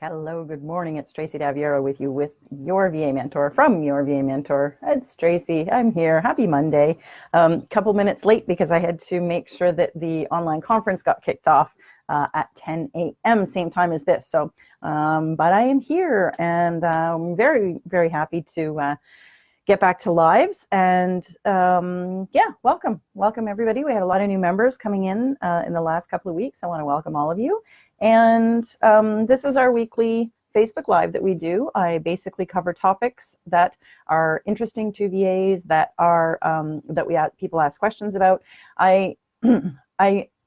Hello, good morning. It's Tracy Daviero with you with your VA Mentor from your VA Mentor. It's Tracy. I'm here. Happy Monday. Couple minutes late because I had to make sure that the online conference got kicked off at 10 a.m. same time as this. But I am here and I'm very, very happy to get back to lives. And yeah, welcome everybody. We had a lot of new members coming in the last couple of weeks. I want to welcome all of you. And this is our weekly Facebook Live that we do. I basically cover topics that are interesting to VAs, that are people ask questions about. I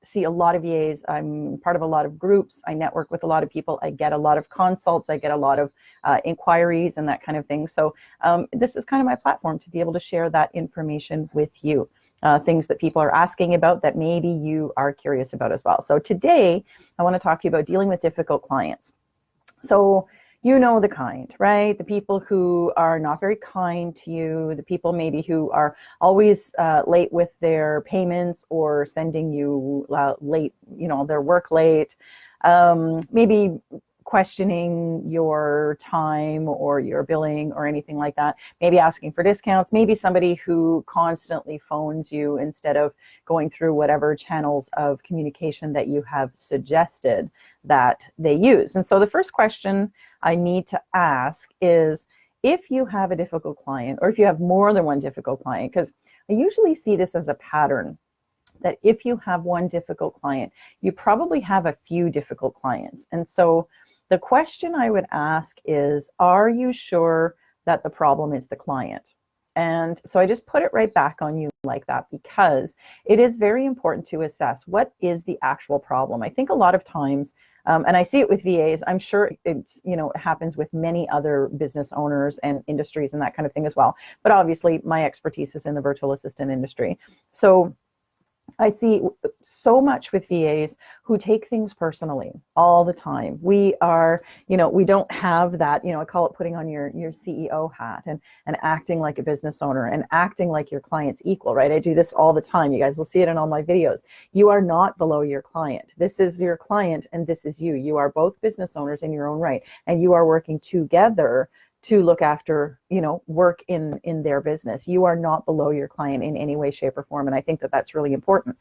see a lot of VAs. I'm part of a lot of groups. I network with a lot of people. I get a lot of consults. I get a lot of inquiries and that kind of thing. So this is kind of my platform to be able to share that information with you. Things that people are asking about that maybe you are curious about as well. So today I want to talk to you about dealing with difficult clients. So you know the kind, right? The people who are not very kind to you, the people maybe who are always late with their payments or sending you late, their work late, maybe questioning your time or your billing or anything like that, maybe asking for discounts, maybe somebody who constantly phones you instead of going through whatever channels of communication that you have suggested that they use. And so the first question I need to ask is, if you have a difficult client, or if you have more than one difficult client, because I usually see this as a pattern, that if you have one difficult client, you probably have a few difficult clients. And so the question I would ask is, are you sure that the problem is the client? And so I just put it right back on you like that, because it is very important to assess what is the actual problem. I think a lot of times, and I see it with VAs, I'm sure it's, it happens with many other business owners and industries and that kind of thing as well. But obviously my expertise is in the virtual assistant industry. So I see so much with VAs who take things personally all the time. We are, we don't have that, I call it putting on your CEO hat and acting like a business owner and acting like your client's equal, right? I do this all the time. You guys will see it in all my videos. You are not below your client. This is your client and this is you. You are both business owners in your own right, and you are working together to look after, work in their business. You are not below your client in any way, shape, or form. And I think that that's really important.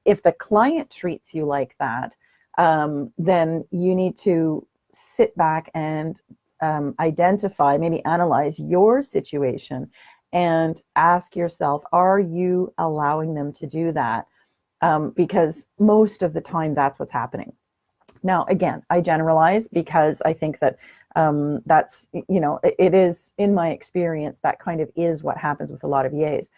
If the client treats you like that, then you need to sit back and identify, maybe analyze your situation and ask yourself, are you allowing them to do that? Because most of the time that's what's happening. Now, again, I generalize because I think that that's, it is, in my experience, that kind of is what happens with a lot of VAs.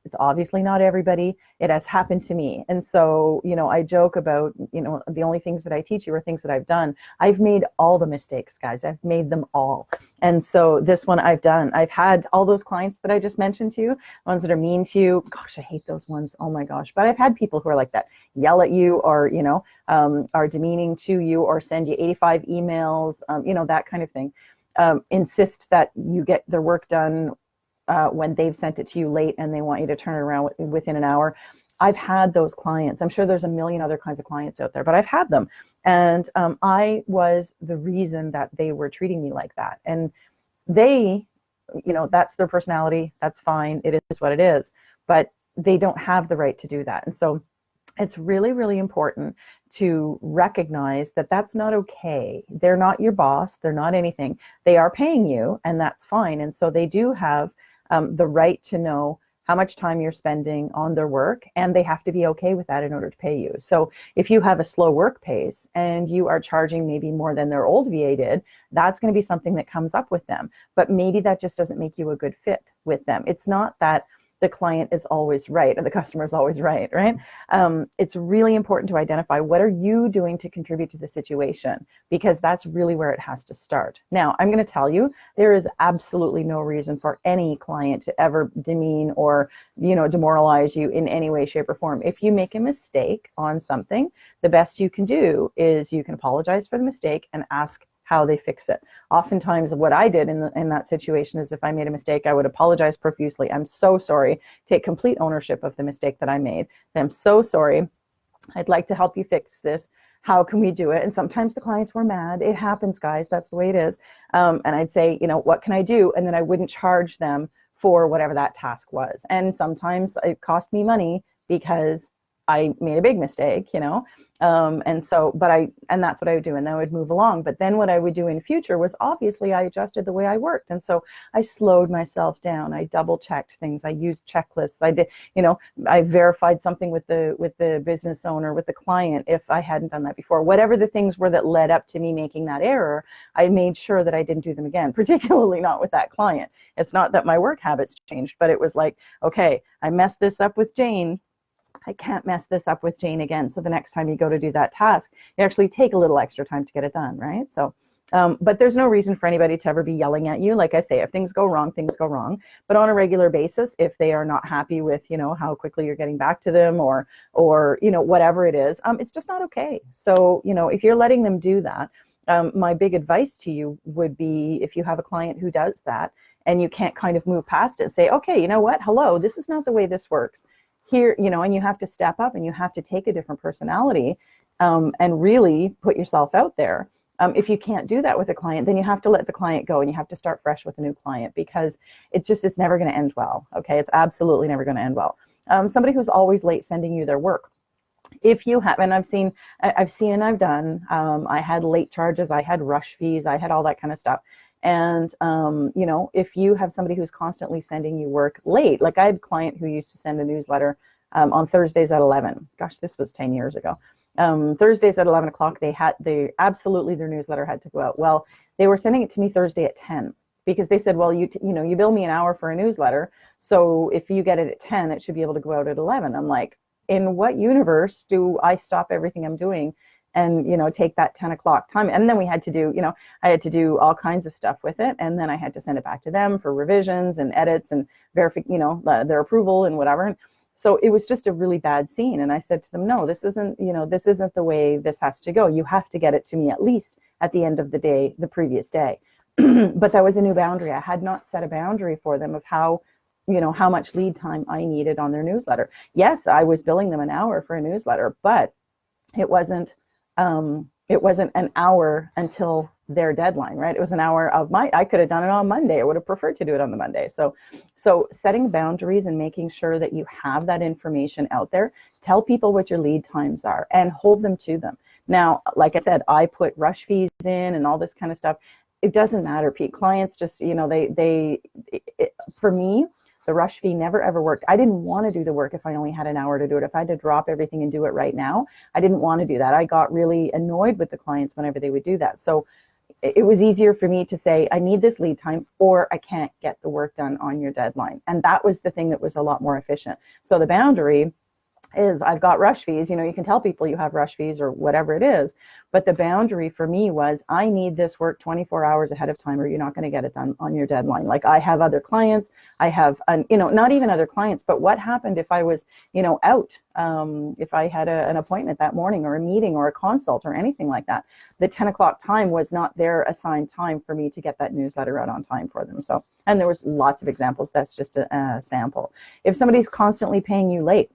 It's obviously not everybody. It has happened to me. And so, I joke about, the only things that I teach you are things that I've done. I've made all the mistakes, guys. I've made them all. And so this one I've done. I've had all those clients that I just mentioned to you, ones that are mean to you. Gosh, I hate those ones. Oh my gosh. But I've had people who are like that, yell at you, or, are demeaning to you, or send you 85 emails, that kind of thing. Insist that you get their work done when they've sent it to you late and they want you to turn it around within an hour. I've had those clients. I'm sure there's a million other kinds of clients out there, but I've had them. And I was the reason that they were treating me like that. And they, that's their personality. That's fine. It is what it is. But they don't have the right to do that. And so it's really, really important to recognize that that's not okay. They're not your boss. They're not anything. They are paying you, and that's fine. And so they do have the right to know how much time you're spending on their work, and they have to be okay with that in order to pay you. So if you have a slow work pace and you are charging maybe more than their old VA did, that's going to be something that comes up with them. But maybe that just doesn't make you a good fit with them. It's not that the client is always right or the customer is always right, right? It's really important to identify, what are you doing to contribute to the situation? Because that's really where it has to start. Now, I'm going to tell you, there is absolutely no reason for any client to ever demean or, demoralize you in any way, shape, or form. If you make a mistake on something, the best you can do is you can apologize for the mistake and ask how they fix it. Oftentimes what I did in that situation is, if I made a mistake, I would apologize profusely. I'm so sorry. Take complete ownership of the mistake that I made. I'm so sorry. I'd like to help you fix this. how can we do it? And sometimes the clients were mad. It happens, guys. That's the way it is. And I'd say, what can I do? And then I wouldn't charge them for whatever that task was. And sometimes it cost me money because I made a big mistake, and that's what I would do. And then I would move along. But then what I would do in future was, obviously, I adjusted the way I worked. And so I slowed myself down. I double checked things. I used checklists. I did, I verified something with the business owner, with the client, if I hadn't done that before. Whatever the things were that led up to me making that error, I made sure that I didn't do them again, particularly not with that client. It's not that my work habits changed, but it was like, okay, I messed this up with Jane. I can't mess this up with Jane again. So the next time you go to do that task, you actually take a little extra time to get it done, right? So, but there's no reason for anybody to ever be yelling at you. Like I say, if things go wrong, things go wrong. But on a regular basis, if they are not happy with, how quickly you're getting back to them or whatever it is, it's just not okay. So, if you're letting them do that, my big advice to you would be, if you have a client who does that and you can't kind of move past it, say, okay, you know what? Hello, this is not the way this works. Here, and you have to step up and you have to take a different personality and really put yourself out there. If you can't do that with a client, then you have to let the client go and you have to start fresh with a new client, because it's never going to end well. Okay, it's absolutely never going to end well. Somebody who's always late sending you their work. If you have, and I've seen and I've done, I had late charges, I had rush fees, I had all that kind of stuff. And, if you have somebody who's constantly sending you work late, like I had a client who used to send a newsletter on Thursdays at 11. Gosh, this was 10 years ago. Thursdays at 11 o'clock, absolutely their newsletter had to go out. Well, they were sending it to me Thursday at 10 because they said, well, you bill me an hour for a newsletter. So if you get it at 10, it should be able to go out at 11. I'm like, in what universe do I stop everything I'm doing and take that 10 o'clock time? And then we had to do, I had to do all kinds of stuff with it, and then I had to send it back to them for revisions and edits and verify, their approval and whatever. And so it was just a really bad scene. And I said to them, no, this isn't the way this has to go. You have to get it to me at least at the end of the day, the previous day. But that was a new boundary. I had not set a boundary for them of how much lead time I needed on their newsletter. Yes, I was billing them an hour for a newsletter, but it wasn't an hour until their deadline, right? It was an hour of I could have done it on Monday. I would have preferred to do it on the Monday. So setting boundaries and making sure that you have that information out there, tell people what your lead times are and hold them to them. Now, like I said, I put rush fees in and all this kind of stuff. It doesn't matter, Pete. Clients just, for me, the rush fee never ever worked. I didn't want to do the work if I only had an hour to do it. If I had to drop everything and do it right now, I didn't want to do that. I got really annoyed with the clients whenever they would do that. So it was easier for me to say, I need this lead time or I can't get the work done on your deadline. And that was the thing that was a lot more efficient. So the boundary is, I've got rush fees. You can tell people you have rush fees or whatever it is, but the boundary for me was, I need this work 24 hours ahead of time or you're not going to get it done on your deadline. Like I have other clients, I have, not even other clients, but what happened if I was, out, if I had an appointment that morning or a meeting or a consult or anything like that, the 10 o'clock time was not their assigned time for me to get that newsletter out on time for them. So, and there was lots of examples. That's just a sample. If somebody's constantly paying you late,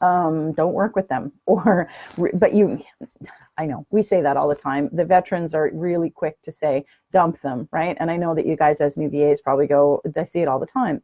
don't work with them. I know we say that all the time. The veterans are really quick to say, dump them, right? And I know that you guys as new VAs probably I see it all the time,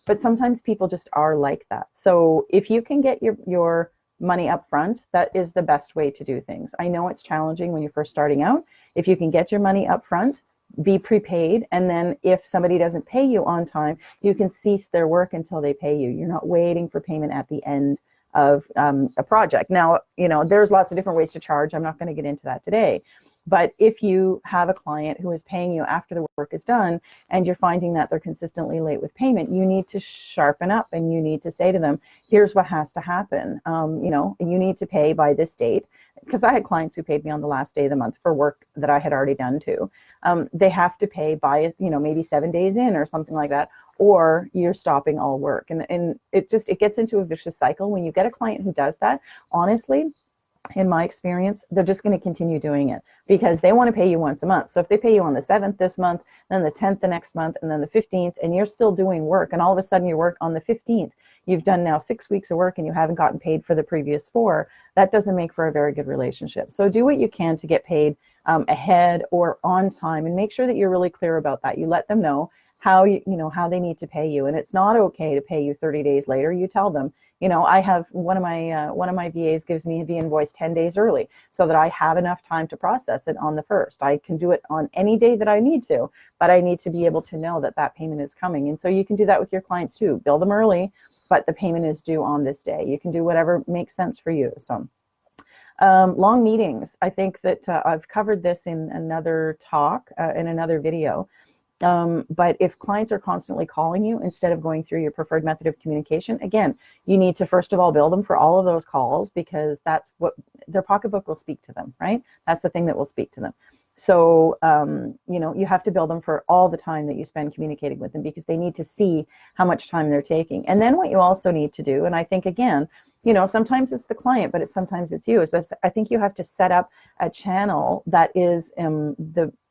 but sometimes people just are like that. So if you can get your money up front, that is the best way to do things. I know it's challenging when you're first starting out. If you can get your money up front, be prepaid, and then if somebody doesn't pay you on time, you can cease their work until they pay you. You're not waiting for payment at the end of a project. Now, there's lots of different ways to charge. I'm not going to get into that today. But if you have a client who is paying you after the work is done and you're finding that they're consistently late with payment, you need to sharpen up and you need to say to them, here's what has to happen. You need to pay by this date. Because I had clients who paid me on the last day of the month for work that I had already done too. They have to pay by, maybe 7 days in or something like that, or you're stopping all work. And it gets into a vicious cycle. When you get a client who does that, honestly, in my experience, they're just going to continue doing it because they want to pay you once a month. So if they pay you on the 7th this month, then the 10th the next month, and then the 15th, and you're still doing work, and all of a sudden you work on the 15th, you've done now 6 weeks of work and you haven't gotten paid for the previous 4, that doesn't make for a very good relationship. So do what you can to get paid ahead or on time, and make sure that you're really clear about that. You let them know how how they need to pay you, and it's not okay to pay you 30 days later. You tell them, I have one of my VAs gives me the invoice 10 days early so that I have enough time to process it on the 1st. I can do it on any day that I need to, but I need to be able to know that that payment is coming. And so you can do that with your clients too. Bill them early, but the payment is due on this day. You can do whatever makes sense for you. So long meetings. I think that I've covered this in another talk, in another video. But if clients are constantly calling you instead of going through your preferred method of communication, again, you need to first of all bill them for all of those calls, because that's what their pocketbook will speak to them, right? That's the thing that will speak to them. So, you have to bill them for all the time that you spend communicating with them, because they need to see how much time they're taking. And then what you also need to do, and I think, again, sometimes it's the client, but sometimes it's you. So I think you have to set up a channel that is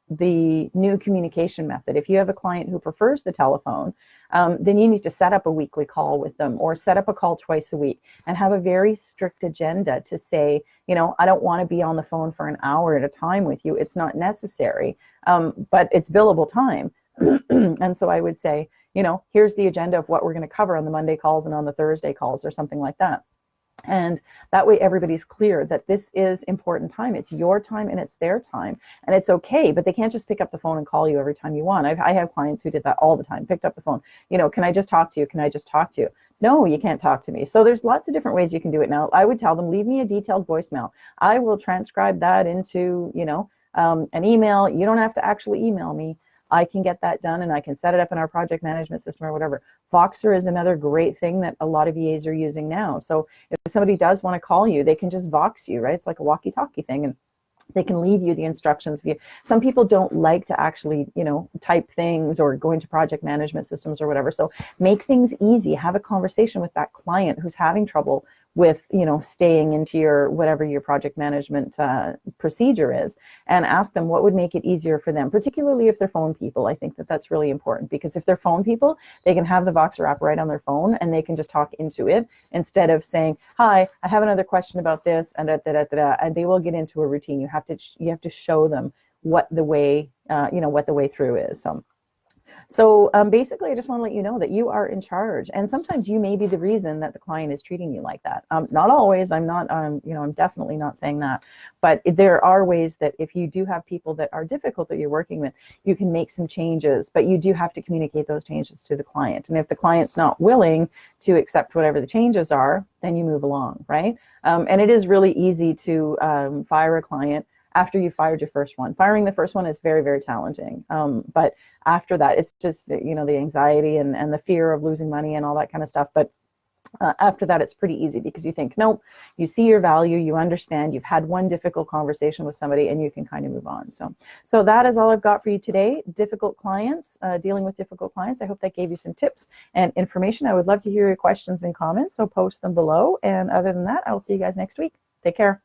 the new communication method. If you have a client who prefers the telephone, then you need to set up a weekly call with them, or set up a call twice a week, and have a very strict agenda to say, I don't want to be on the phone for an hour at a time with you. It's not necessary, but it's billable time. And so I would say, here's the agenda of what we're going to cover on the Monday calls and on the Thursday calls, or something like that. And that way everybody's clear that this is important time. It's your time and it's their time, and it's okay, but they can't just pick up the phone and call you every time you want. I have clients who did that all the time, picked up the phone, can I just talk to you? Can I just talk to you? No, you can't talk to me. So there's lots of different ways you can do it. Now, I would tell them, leave me a detailed voicemail. I will transcribe that into, an email. You don't have to actually email me. I can get that done, and I can set it up in our project management system or whatever. Voxer is another great thing that a lot of VAs are using now. So if somebody does want to call you, they can just Vox you, right? It's like a walkie-talkie thing, and they can leave you the instructions. Some people don't like to actually, type things or go into project management systems or whatever. So make things easy. Have a conversation with that client who's having trouble with, staying into your, whatever your project management procedure is, and ask them what would make it easier for them, particularly if they're phone people. I think that that's really important, because if they're phone people, they can have the Voxer app right on their phone, and they can just talk into it instead of saying, hi, I have another question about this, and and they will get into a routine. You have to show them what the way, what the way through is. So basically, I just want to let you know that you are in charge, and sometimes you may be the reason that the client is treating you like that. Not always. I'm not. I'm definitely not saying that. But there are ways that if you do have people that are difficult that you're working with, you can make some changes. But you do have to communicate those changes to the client. And if the client's not willing to accept whatever the changes are, then you move along, right? And it is really easy to fire a client after you fired your first one. Firing the first one is very, very challenging. But after that, it's just, the anxiety and the fear of losing money and all that kind of stuff. But after that, it's pretty easy, because you think, nope, you see your value, you understand, you've had one difficult conversation with somebody, and you can kind of move on. So that is all I've got for you today. Difficult clients, dealing with difficult clients. I hope that gave you some tips and information. I would love to hear your questions and comments, so post them below. And other than that, I will see you guys next week. Take care.